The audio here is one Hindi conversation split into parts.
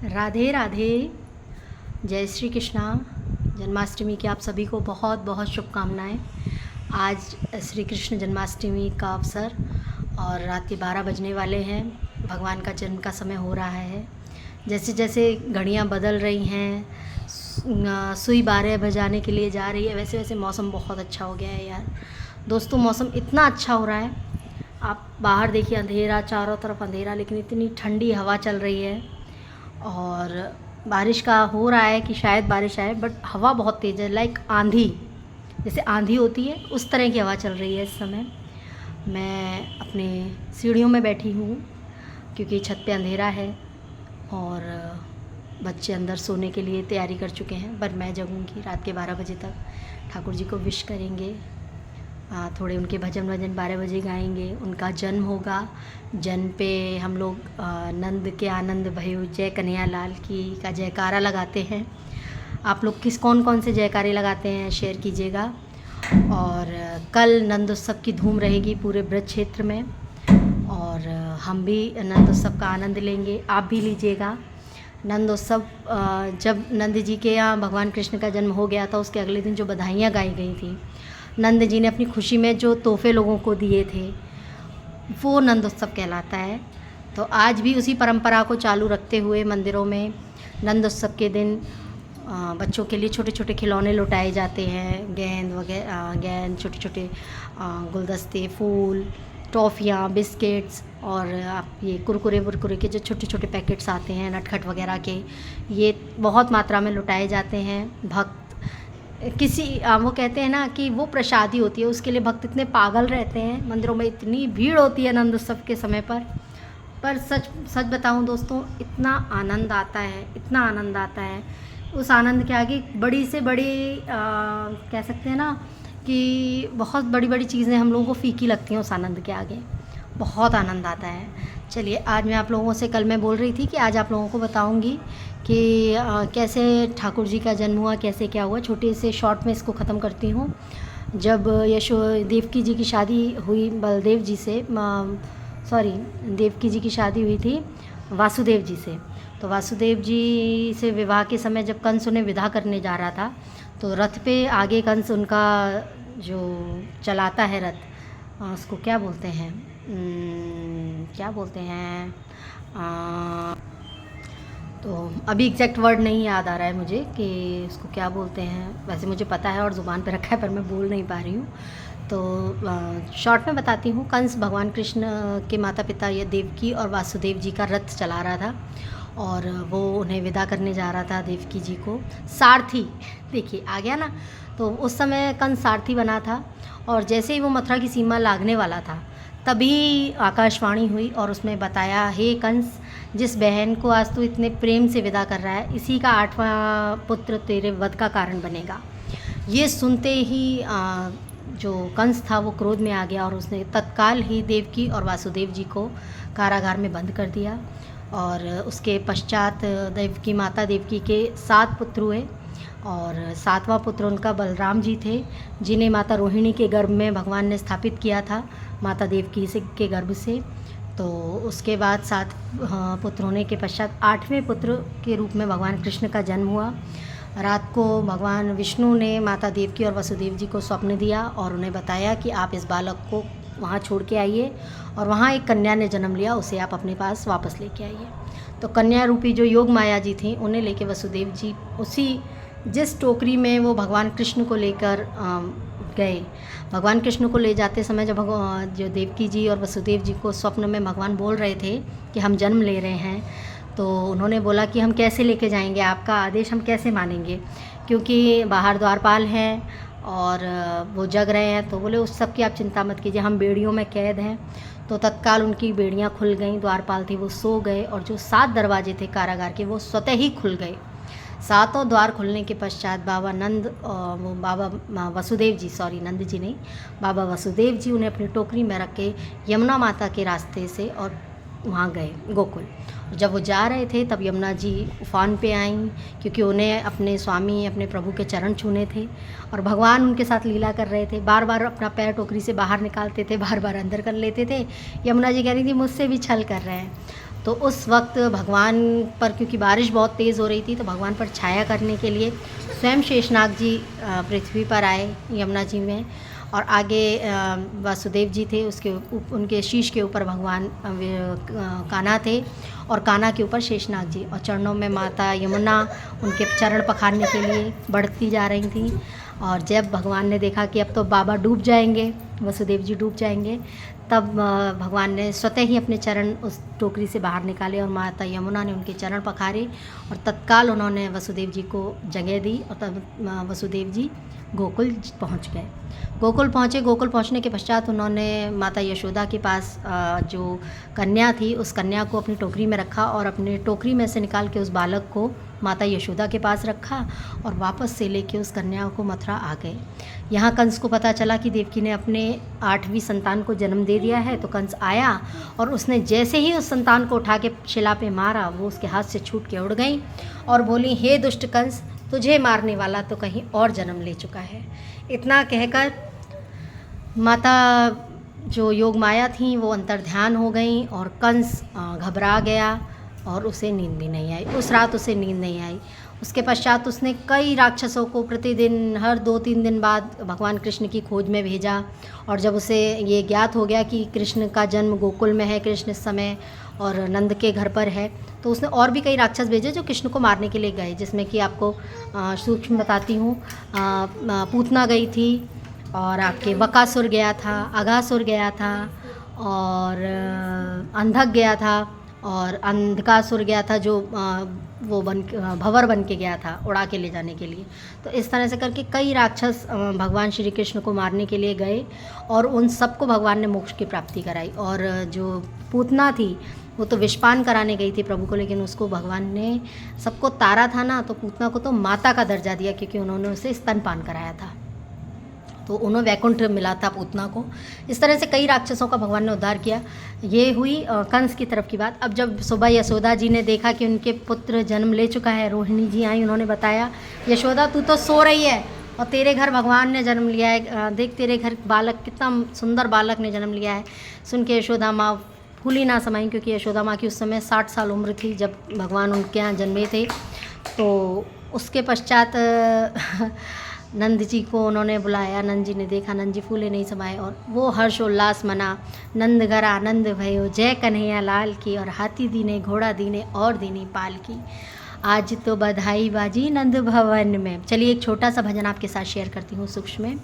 राधे राधे। जय श्री कृष्णा। जन्माष्टमी की आप सभी को बहुत बहुत शुभकामनाएं। आज श्री कृष्ण जन्माष्टमी का अवसर और रात के 12 बजने वाले हैं। भगवान का जन्म का समय हो रहा है। जैसे जैसे घड़ियां बदल रही हैं, सुई 12 बजाने के लिए जा रही है, वैसे वैसे मौसम बहुत अच्छा हो गया है यार। दोस्तों, मौसम इतना अच्छा हो रहा है, आप बाहर देखिए, अंधेरा, चारों तरफ अंधेरा, लेकिन इतनी ठंडी हवा चल रही है और बारिश का हो रहा है कि शायद बारिश आए, बट हवा बहुत तेज़ है, लाइक आंधी, जैसे आंधी होती है उस तरह की हवा चल रही है इस समय। मैं अपने सीढ़ियों में बैठी हूँ क्योंकि छत पे अंधेरा है और बच्चे अंदर सोने के लिए तैयारी कर चुके हैं, पर मैं जगूँगी रात के 12 बजे तक। ठाकुर जी को विश करेंगे, थोड़े उनके भजन 12 बजे गाएंगे। उनका जन्म होगा, जन्म पे हम लोग नंद के आनंद भयो जय कन्हैया लाल की का जयकारा लगाते हैं। आप लोग कौन कौन से जयकारे लगाते हैं शेयर कीजिएगा। और कल नंद उत्सव की धूम रहेगी पूरे ब्रज क्षेत्र में और हम भी नंद उत्सव का आनंद लेंगे, आप भी लीजिएगा। नंद उत्सव, जब नंद जी के यहाँ भगवान कृष्ण का जन्म हो गया था, उसके अगले दिन जो बधाइयाँ गाई गई थी, नंद जी ने अपनी खुशी में जो तोहफे लोगों को दिए थे, वो नंद उत्सव कहलाता है। तो आज भी उसी परंपरा को चालू रखते हुए मंदिरों में नंद उत्सव के दिन बच्चों के लिए छोटे छोटे खिलौने लुटाए जाते हैं, गेंद वगैरह, गेंद, छोटे छोटे गुलदस्ते, फूल, टॉफ़ियाँ, बिस्किट्स और आप ये कुरकुरे वुरकुरे के जो छोटे छोटे पैकेट्स आते हैं नटखट वगैरह के, ये बहुत मात्रा में लुटाए जाते हैं। भक्त वो कहते हैं ना कि वो प्रसादी होती है, उसके लिए भक्त इतने पागल रहते हैं, मंदिरों में इतनी भीड़ होती है नंद उत्सव के समय पर सच बताऊं दोस्तों, इतना आनंद आता है, इतना आनंद आता है। उस आनंद के आगे बड़ी से बड़ी कह सकते हैं ना कि बहुत बड़ी बड़ी चीज़ें हम लोगों को फीकी लगती हैं उस आनंद के आगे। बहुत आनंद आता है। चलिए, आज मैं आप लोगों से, कल मैं बोल रही थी कि आज आप लोगों को बताऊंगी कि कैसे ठाकुर जी का जन्म हुआ, कैसे क्या हुआ। छोटे से शॉर्ट में इसको ख़त्म करती हूँ। जब देवकी जी की शादी हुई बलदेव जी से, देवकी जी की शादी हुई थी वासुदेव जी से, तो वासुदेव जी से विवाह के समय जब कंस उन्हें विदा करने जा रहा था, तो रथ पे आगे कंस उनका जो चलाता है रथ, उसको क्या बोलते हैं, तो अभी एग्जैक्ट वर्ड नहीं याद आ रहा है मुझे कि उसको क्या बोलते हैं। वैसे मुझे पता है और ज़ुबान पे रखा है, पर मैं बोल नहीं पा रही हूँ। तो शॉर्ट में बताती हूँ। कंस भगवान कृष्ण के माता पिता ये देवकी और वासुदेव जी का रथ चला रहा था और वो उन्हें विदा करने जा रहा था, देवकी जी को। सारथी, देखिए आ गया ना। तो उस समय कंस सारथी बना था और जैसे ही वो मथुरा की सीमा लागने वाला था, तभी आकाशवाणी हुई और उसमें बताया, हे कंस, जिस बहन को आज तू इतने प्रेम से विदा कर रहा है, इसी का 8वां पुत्र तेरे वध का कारण बनेगा। ये सुनते ही जो कंस था वो क्रोध में आ गया और उसने तत्काल ही देवकी और वासुदेव जी को कारागार में बंद कर दिया। और उसके पश्चात देवकी, माता देवकी के 7 पुत्र हुए और 7वां पुत्र उनका बलराम जी थे, जिन्हें माता रोहिणी के गर्भ में भगवान ने स्थापित किया था, माता देवकी के गर्भ से। तो उसके बाद 7 पुत्र होने के पश्चात 8वें पुत्र के रूप में भगवान कृष्ण का जन्म हुआ। रात को भगवान विष्णु ने माता देवकी और वसुदेव जी को स्वप्न दिया और उन्हें बताया कि आप इस बालक को वहाँ छोड़ के आइए और वहाँ एक कन्या ने जन्म लिया, उसे आप अपने पास वापस लेके आइए। तो कन्या रूपी जो योग माया जी थी, उन्हें लेके वसुदेव जी उसी जिस टोकरी में वो भगवान कृष्ण को लेकर गए, भगवान कृष्ण को ले जाते समय जब जो देवकी जी और वसुदेव जी को स्वप्न में भगवान बोल रहे थे कि हम जन्म ले रहे हैं, तो उन्होंने बोला कि हम कैसे लेके जाएंगे, आपका आदेश हम कैसे मानेंगे, क्योंकि बाहर द्वारपाल हैं और वो जग रहे हैं। तो बोले, उस सब की आप चिंता मत कीजिए, हम बेड़ियों में कैद हैं। तो तत्काल उनकी बेड़ियां खुल गईं, द्वारपाल थे वो सो गए और जो 7 दरवाजे थे कारागार के, वो स्वतः ही खुल गए। 7 द्वार खुलने के पश्चात बाबा वसुदेव जी, नंद जी नहीं, बाबा वसुदेव जी उन्हें अपनी टोकरी में रख के यमुना माता के रास्ते से और वहाँ गए गोकुल। जब वो जा रहे थे तब यमुना जी उफान पे आईं, क्योंकि उन्हें अपने स्वामी, अपने प्रभु के चरण छूने थे और भगवान उनके साथ लीला कर रहे थे। बार बार अपना पैर टोकरी से बाहर निकालते थे, बार बार अंदर कर लेते थे। यमुना जी कह रही थी, मुझसे भी छल कर रहे हैं। तो उस वक्त भगवान पर, क्योंकि बारिश बहुत तेज़ हो रही थी, तो भगवान पर छाया करने के लिए स्वयं शेषनाग जी पृथ्वी पर आए यमुना जी में, और आगे वासुदेव जी थे, उनके शीश के ऊपर भगवान कान्हा थे, और कान्हा के ऊपर शेषनाग जी, और चरणों में माता यमुना उनके चरण पखारने के लिए बढ़ती जा रही थी। और जब भगवान ने देखा कि अब तो बाबा डूब जाएंगे, वसुदेव जी डूब जाएंगे, तब भगवान ने स्वतः ही अपने चरण उस टोकरी से बाहर निकाले, और माता यमुना ने उनके चरण पखारे, और तत्काल उन्होंने वसुदेव जी को जगह दी, और तब वसुदेव जी गोकुल पहुंच गए। गोकुल पहुँचे। गोकुल पहुँचने के पश्चात उन्होंने माता यशोदा के पास जो कन्या थी, उस कन्या को अपनी टोकरी में रखा, और अपने टोकरी में से निकाल के उस बालक को माता यशोदा के पास रखा, और वापस से लेके उस कन्या को मथुरा आ गए। यहाँ कंस को पता चला कि देवकी ने अपने 8वीं संतान को जन्म दे दिया है, तो कंस आया, और उसने जैसे ही उस संतान को उठा के शिला पे मारा, वो उसके हाथ से छूट के उड़ गई, और बोली, हे दुष्ट कंस, तुझे मारने वाला तो कहीं और जन्म ले चुका है। इतना कहकर माता जो योग माया थी वो अंतर्ध्यान हो गई, और कंस घबरा गया, और उसे नींद भी नहीं आई। उस रात उसे नींद नहीं आई। उसके पश्चात उसने कई राक्षसों को प्रतिदिन हर 2-3 दिन बाद भगवान कृष्ण की खोज में भेजा, और जब उसे ये ज्ञात हो गया कि कृष्ण का जन्म गोकुल में है कृष्ण इस समय, और नंद के घर पर है, तो उसने और भी कई राक्षस भेजे जो कृष्ण को मारने के लिए गए, जिसमें कि आपको सूक्ष्म बताती हूँ। पूतना गई थी, और आपके बकासुर गया था, अघासुर गया था, और अंधक गया था, और अंधकासुर गया था, जो वो भंवर बन के गया था उड़ा के ले जाने के लिए। तो इस तरह से करके कई राक्षस भगवान श्री कृष्ण को मारने के लिए गए, और उन सबको भगवान ने मोक्ष की प्राप्ति कराई। और जो पूतना थी वो तो विषपान कराने गई थी प्रभु को, लेकिन उसको भगवान ने सबको तारा था ना, तो पूतना को तो माता का दर्जा दिया, क्योंकि उन्होंने उसे स्तनपान कराया था, तो उन्हें वैकुंठ मिला था पूतना को। इस तरह से कई राक्षसों का भगवान ने उद्धार किया। ये हुई कंस की तरफ की बात। अब जब सुबह यशोदा जी ने देखा कि उनके पुत्र जन्म ले चुका है, रोहिणी जी आई, उन्होंने बताया, यशोदा तू तो सो रही है, और तेरे घर भगवान ने जन्म लिया है, देख तेरे घर बालक, कितना सुंदर बालक ने जन्म लिया है। सुन के यशोदा माँ फूली ना समाई, क्योंकि यशोदा माँ की उस समय 60 साल उम्र थी जब भगवान उनके यहाँ जन्मे थे। तो उसके पश्चात नंद जी को उन्होंने बुलाया। नंद जी ने देखा, नंद जी फूले नहीं समाए, और वो हर्षोल्लास मना। नंद घर आनंद भयो, जय कन्हैया लाल की, और हाथी दीने घोड़ा दीने और दीनी पाल की। आज तो बधाई बाजी नंद भवन में। चलिए एक छोटा सा भजन आपके साथ शेयर करती हूँ सूक्ष्म में,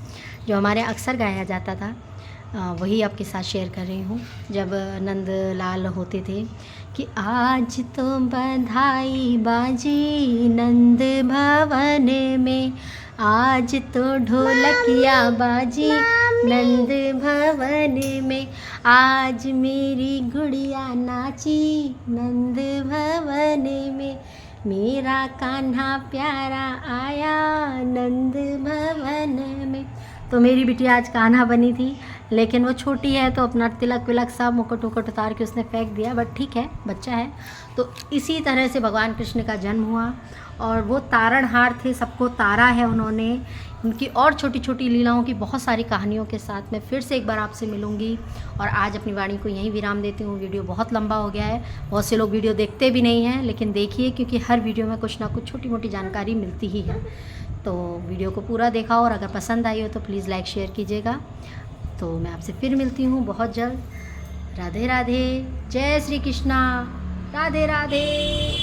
जो हमारे अक्सर गाया जाता था, वही आपके साथ शेयर कर रही हूँ। जब नंद लाल होते थे कि आज तो बधाई बाजी नंद भवन में, आज तो ढोलकिया बाजी नंद भवन में, आज मेरी गुड़िया नाची नंद भवन में, मेरा कान्हा प्यारा आया नंद भवन में। तो मेरी बिटिया आज कान्हा बनी थी, लेकिन वो छोटी है तो अपना तिलक विलक सब मुकुट उकुट उतार के उसने फेंक दिया, बट ठीक है, बच्चा है। तो इसी तरह से भगवान कृष्ण का जन्म हुआ, और वो तारणहार थे, सबको तारा है उन्होंने। उनकी और छोटी छोटी लीलाओं की बहुत सारी कहानियों के साथ मैं फिर से एक बार आपसे मिलूँगी, और आज अपनी वाणी को यहीं विराम देती हूँ। वीडियो बहुत लंबा हो गया है, बहुत से लोग वीडियो देखते भी नहीं हैं, लेकिन देखिए, क्योंकि हर वीडियो में कुछ ना कुछ छोटी मोटी जानकारी मिलती ही है। तो वीडियो को पूरा देखा, और अगर पसंद आई हो तो प्लीज़ लाइक शेयर कीजिएगा। तो मैं आपसे फिर मिलती हूँ बहुत जल्द। राधे राधे, जय श्री कृष्णा, राधे राधे।